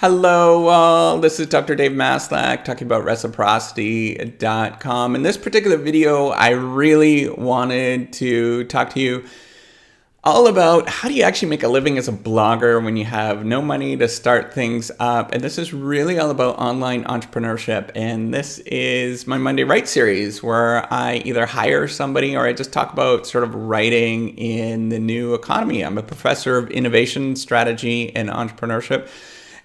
Hello, all. This is Dr. Dave Maslach talking about reciprocity.com. In this particular video, I really wanted to talk to you all about how do you actually make a living as a blogger when you have no money to start things up. And this is really all about online entrepreneurship. And this is my Monday Write series where I either hire somebody or I just talk about sort of writing in the new economy. I'm a professor of innovation, strategy, and entrepreneurship.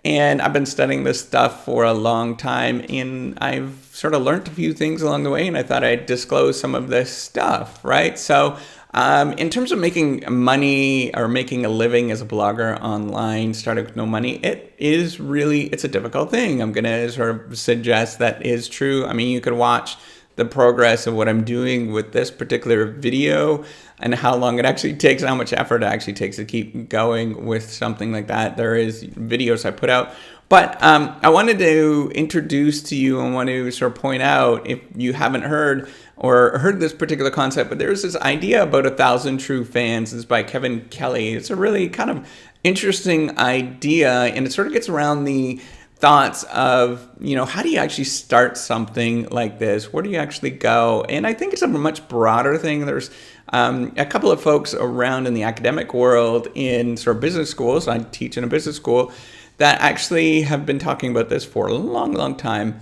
And I've been studying this stuff for a long time, and I've sort of learned a few things along the way, and I thought I'd disclose some of this stuff, right? So in terms of making money or making a living as a blogger online, starting with no money, it's a difficult thing. I'm going to sort of suggest that is true. I mean, you could watch the progress of what I'm doing with this particular video and how long it actually takes, how much effort it actually takes to keep going with something like that. There is videos I put out. But I wanted to introduce to you and want to sort of point out, if you haven't heard or heard this particular concept, but there's this idea about 1,000 True Fans. This is by Kevin Kelly. It's a really kind of interesting idea, and it sort of gets around the thoughts of, how do you actually start something like this? Where do you actually go? And I think it's a much broader thing. There's a couple of folks around in the academic world in sort of business schools. I teach in a business school that actually have been talking about this for a long, long time.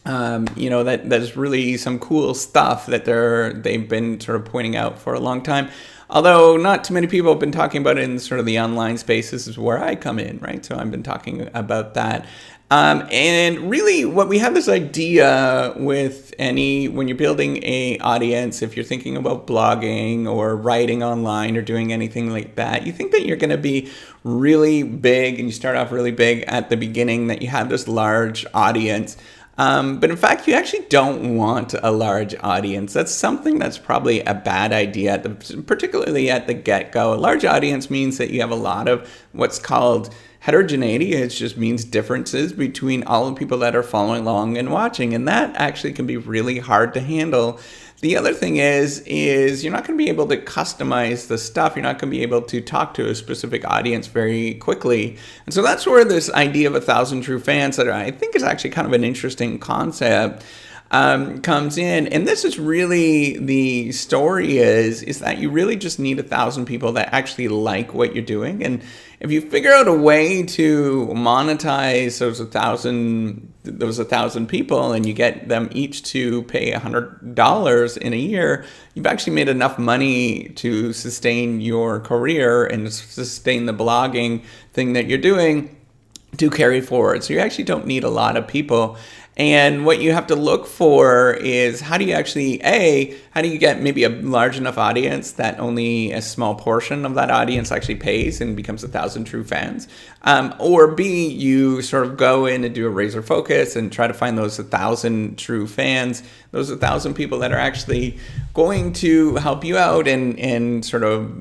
That there's really some cool stuff that they've been sort of pointing out for a long time. Although not too many people have been talking about it in sort of the online space. This is where I come in, right? So I've been talking about that. And really what we have this idea with when you're building a audience, if you're thinking about blogging or writing online or doing anything like that, you think that you're going to be really big and you start off really big at the beginning, that you have this large audience. But in fact, you actually don't want a large audience. That's something that's probably a bad idea, particularly at the get-go. A large audience means that you have a lot of what's called heterogeneity. It just means differences between all the people that are following along and watching. And that actually can be really hard to handle. The other thing is you're not going to be able to customize the stuff. You're not going to be able to talk to a specific audience very quickly. And so that's where this idea of 1,000 True Fans, that I think is actually kind of an interesting concept, comes in. And this is really the story is that you really just need 1,000 people that actually like what you're doing. And if you figure out a way to monetize those 1,000 people, and you get them each to pay $100 in a year, you've actually made enough money to sustain your career and sustain the blogging thing that you're doing to carry forward. So you actually don't need a lot of people. And what you have to look for is how do you get maybe a large enough audience that only a small portion of that audience actually pays and becomes 1,000 True Fans? Or B, you sort of go in and do a razor focus and try to find those 1,000 True Fans, those 1,000 people that are actually going to help you out and sort of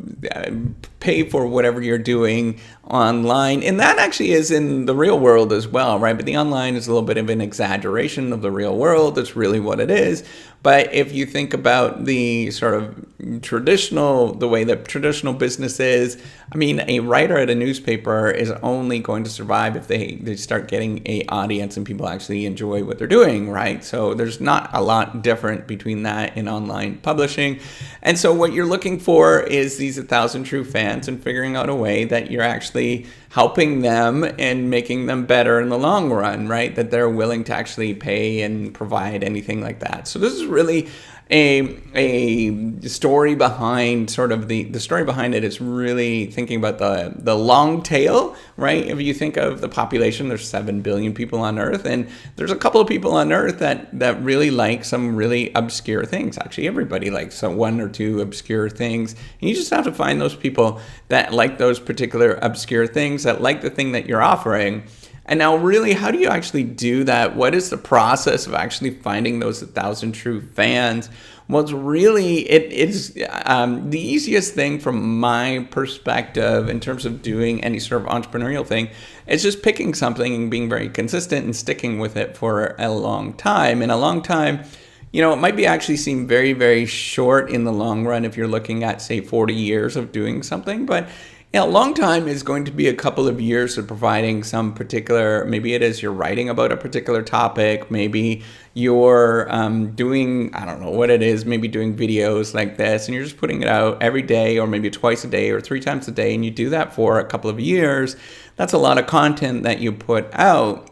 pay for whatever you're doing online. And that actually is in the real world as well, right? But the online is a little bit of an exaggeration of the real world. That's really what it is. But if you think about the sort of the way that traditional business is, I mean, a writer at a newspaper is only going to survive if they start getting an audience and people actually enjoy what they're doing, right? So there's not a lot different between that and online publishing. And so what you're looking for is these 1,000 True Fans and figuring out a way that you're actually helping them and making them better in the long run, right? That they're willing to actually pay and provide anything like that. So this is really a story behind sort of the story behind it is really thinking about the long tail, right? If you think of the population, there's 7 billion people on Earth, and there's a couple of people on Earth that really like some really obscure things. Actually, everybody likes some one or two obscure things, and you just have to find those people that like those particular obscure things, that like the thing that you're offering. And now really, how do you actually do that? What is the process of actually finding those 1,000 True Fans? Well, it's really, it's the easiest thing from my perspective in terms of doing any sort of entrepreneurial thing. It's just picking something and being very consistent and sticking with it for a long time. And a long time, it might be actually seem very, very short in the long run if you're looking at, say, 40 years of doing something. But Yeah, a long time is going to be a couple of years of providing some particular, maybe it is you're writing about a particular topic, maybe you're doing, I don't know what it is, maybe doing videos like this, and you're just putting it out every day or maybe twice a day or 3 times a day, and you do that for a couple of years. That's a lot of content that you put out.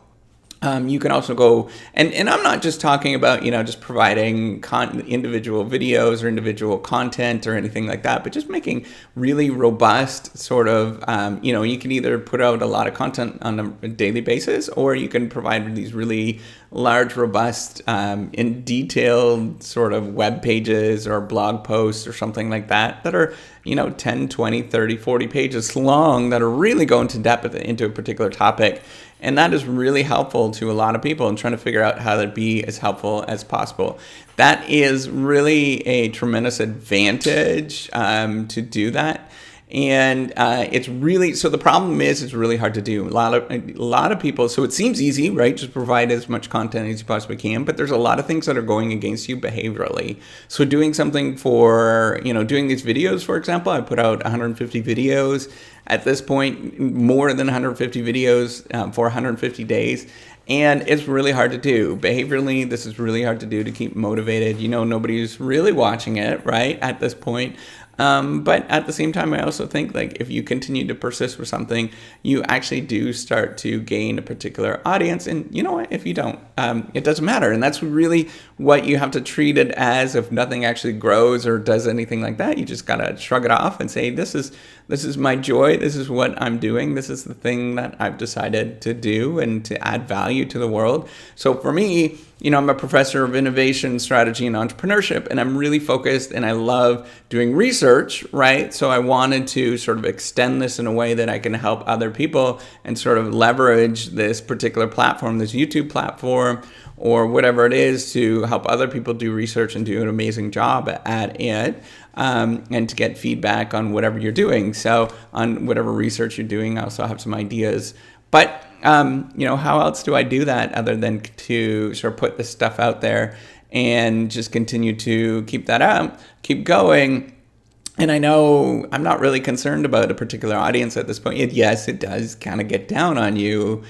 You can also go, and I'm not just talking about, just providing individual videos or individual content or anything like that, but just making really robust sort of, you can either put out a lot of content on a daily basis, or you can provide these really large, robust, in detailed sort of web pages or blog posts or something like that are, 10, 20, 30, 40 pages long that are really going to depth into a particular topic. And that is really helpful to a lot of people in trying to figure out how to be as helpful as possible. That is really a tremendous advantage to do that. And it's really, so the problem is it's really hard to do. A lot of people, so it seems easy, right? Just provide as much content as you possibly can, but there's a lot of things that are going against you behaviorally. So doing something for, doing these videos, for example, I put out 150 videos at this point, more than 150 videos for 150 days. And it's really hard to do. Behaviorally, this is really hard to do to keep motivated. Nobody's really watching it, right, at this point. But at the same time, I also think like if you continue to persist with something, you actually do start to gain a particular audience. And you know what? If you don't, it doesn't matter. And that's really what you have to treat it as. If nothing actually grows or does anything like that, you just gotta shrug it off and say, this is my joy. This is what I'm doing. This is the thing that I've decided to do and to add value to the world. So for me, I'm a professor of innovation, strategy, and entrepreneurship, and I'm really focused and I love doing research, right? So I wanted to sort of extend this in a way that I can help other people and sort of leverage this particular platform, this YouTube platform, or whatever it is, to help other people do research and do an amazing job at it. And to get feedback on whatever you're doing. So on whatever research you're doing, I also have some ideas. But, how else do I do that other than to sort of put this stuff out there and just continue to keep that up, keep going? And I know I'm not really concerned about a particular audience at this point. Yes, it does kind of get down on you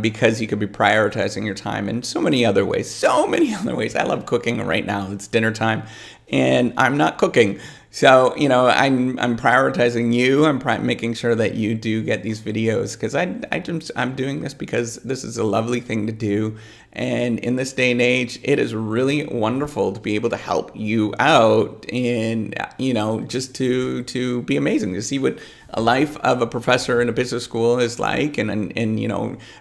because you could be prioritizing your time in so many other ways. I love cooking right now. It's dinner time and I'm not cooking. So, I'm prioritizing you. I'm making sure that you do get these videos because I'm doing this because this is a lovely thing to do. And in this day and age, it is really wonderful to be able to help you out and, just to be amazing, to see what a life of a professor in a business school is like. And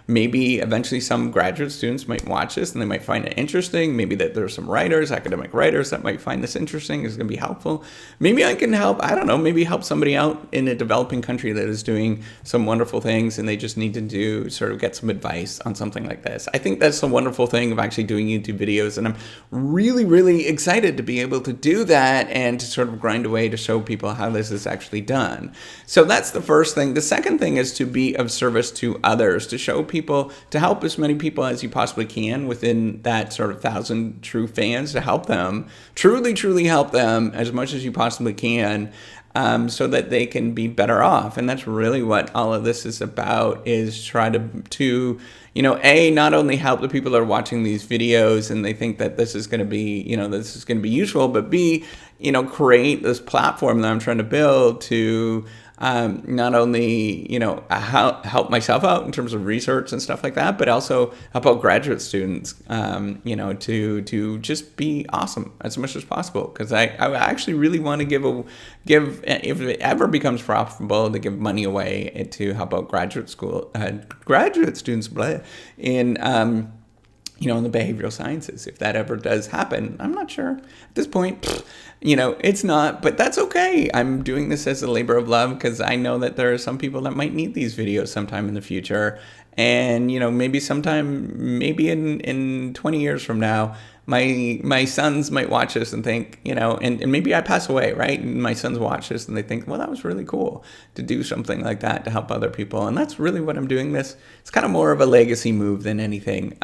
maybe eventually some graduate students might watch this and they might find it interesting. Maybe that there's some writers, academic writers that might find this interesting. It's going to be helpful. Maybe I can help, maybe help somebody out in a developing country that is doing some wonderful things and they just need to get some advice on something like this. I think that's the wonderful thing of actually doing YouTube videos. And I'm really, really excited to be able to do that and to sort of grind away to show people how this is actually done. So that's the first thing. The second thing is to be of service to others, to show people, to help as many people as you possibly can within that sort of 1,000 true fans, to help them, truly, truly help them as much as you possibly can. So that they can be better off. And that's really what all of this is about, is try to not only help the people that are watching these videos and they think that this is going to be, this is going to be useful, but B, create this platform that I'm trying to build to not only, help myself out in terms of research and stuff like that, but also help out graduate students, to just be awesome as much as possible. Because I actually really want to give, if it ever becomes profitable, to give money away to help out graduate students in, in the behavioral sciences. If that ever does happen, I'm not sure. At this point, it's not, but that's okay. I'm doing this as a labor of love because I know that there are some people that might need these videos sometime in the future. And, maybe maybe in 20 years from now, my sons might watch this and think, and maybe I pass away, right? And my sons watch this and they think, well, that was really cool to do something like that to help other people. And that's really what I'm doing this. It's kind of more of a legacy move than anything.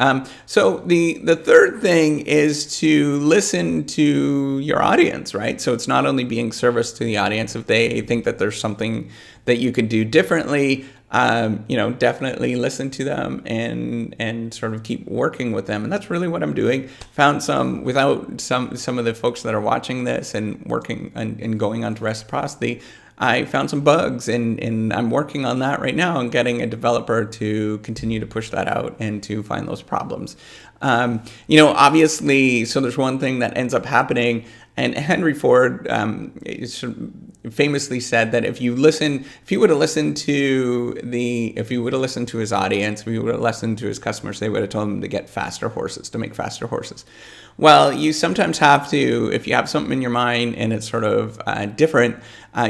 So the third thing is to listen to your audience, right? So it's not only being service to the audience. If they think that there's something that you could do differently, definitely listen to them and sort of keep working with them. And that's really what I'm doing. Found some of the folks that are watching this and working and going on to reciprocity. I found some bugs and I'm working on that right now and getting a developer to continue to push that out and to find those problems. Obviously, so there's one thing that ends up happening, and Henry Ford famously said that if he would have listened to his audience, if he would have listened to his customers, they would have told him to get faster horses, to make faster horses. Well, you sometimes have to, if you have something in your mind and it's sort of different,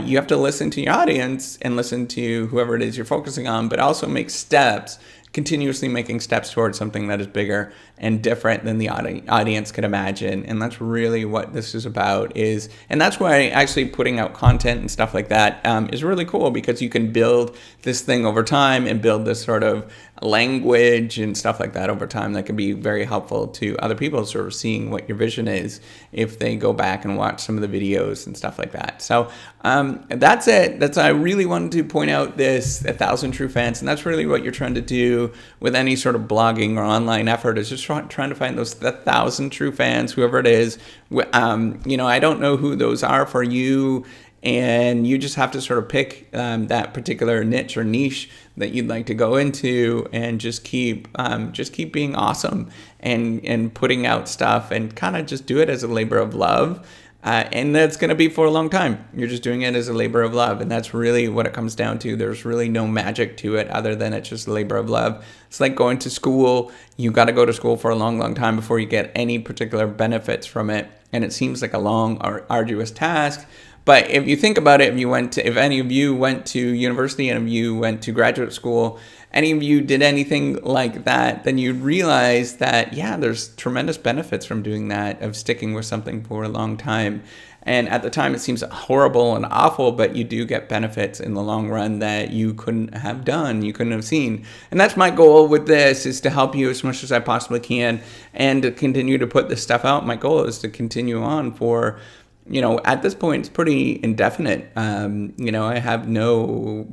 you have to listen to your audience and listen to whoever it is you're focusing on, but also make steps, continuously making steps towards something that is bigger and different than the audience could imagine. And that's really what this is about. And that's why actually putting out content and stuff like that is really cool, because you can build this thing over time and build this sort of language and stuff like that over time that can be very helpful to other people sort of seeing what your vision is if they go back and watch some of the videos and stuff like that. So that's it. I really wanted to point out this 1,000 true fans, and that's really what you're trying to do with any sort of blogging or online effort, is just trying to find those 1,000 true fans, whoever it is. I don't know who those are for you, and you just have to sort of pick that particular niche or niche that you'd like to go into, and just keep being awesome and putting out stuff, and kind of just do it as a labor of love. And that's going to be for a long time. You're just doing it as a labor of love. And that's really what it comes down to. There's really no magic to it other than it's just a labor of love. It's like going to school. You got to go to school for a long, long time before you get any particular benefits from it. And it seems like a long, arduous task. But if you think about it, if any of you went to university and if you went to graduate school, any of you did anything like that, then you'd realize that, yeah, there's tremendous benefits from doing that, of sticking with something for a long time. And at the time, it seems horrible and awful, but you do get benefits in the long run that you couldn't have done, you couldn't have seen. And that's my goal with this, is to help you as much as I possibly can and to continue to put this stuff out. My goal is to continue on for, at this point, it's pretty indefinite. I have no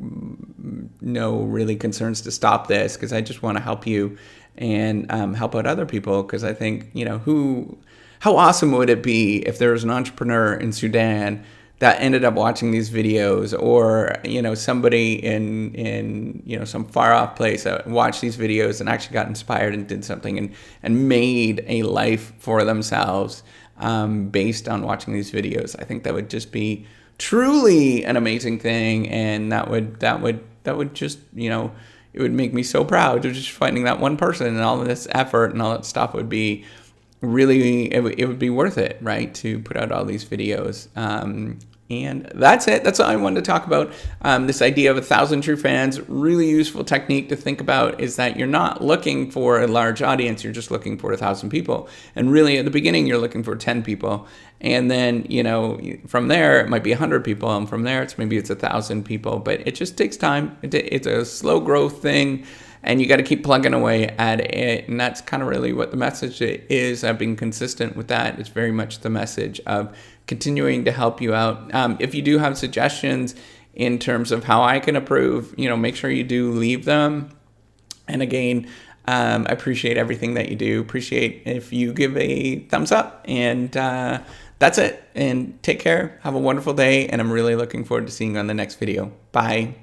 really concerns to stop this, because I just want to help you and help out other people. Because I think, how awesome would it be if there was an entrepreneur in Sudan that ended up watching these videos, or somebody in some far off place that watched these videos and actually got inspired and did something and made a life for themselves based on watching these videos. I think that would just be truly an amazing thing, and that would just, it would make me so proud of just finding that one person, and all of this effort and all that stuff would be really, it would be worth it, right, to put out all these videos. And that's it. That's all I wanted to talk about. This idea of 1,000 true fans, really useful technique to think about, is that you're not looking for a large audience. You're just looking for 1,000 people. And really, at the beginning, you're looking for 10 people. And then, from there, it might be 100 people. And from there, it's 1,000 people. But it just takes time. It's a slow growth thing. And you got to keep plugging away at it. And that's kind of really what the message is. I've been consistent with that. It's very much the message of continuing to help you out. If you do have suggestions in terms of how I can improve, make sure you do leave them. And again, I appreciate everything that you do. Appreciate if you give a thumbs up. And that's it. And take care. Have a wonderful day. And I'm really looking forward to seeing you on the next video. Bye.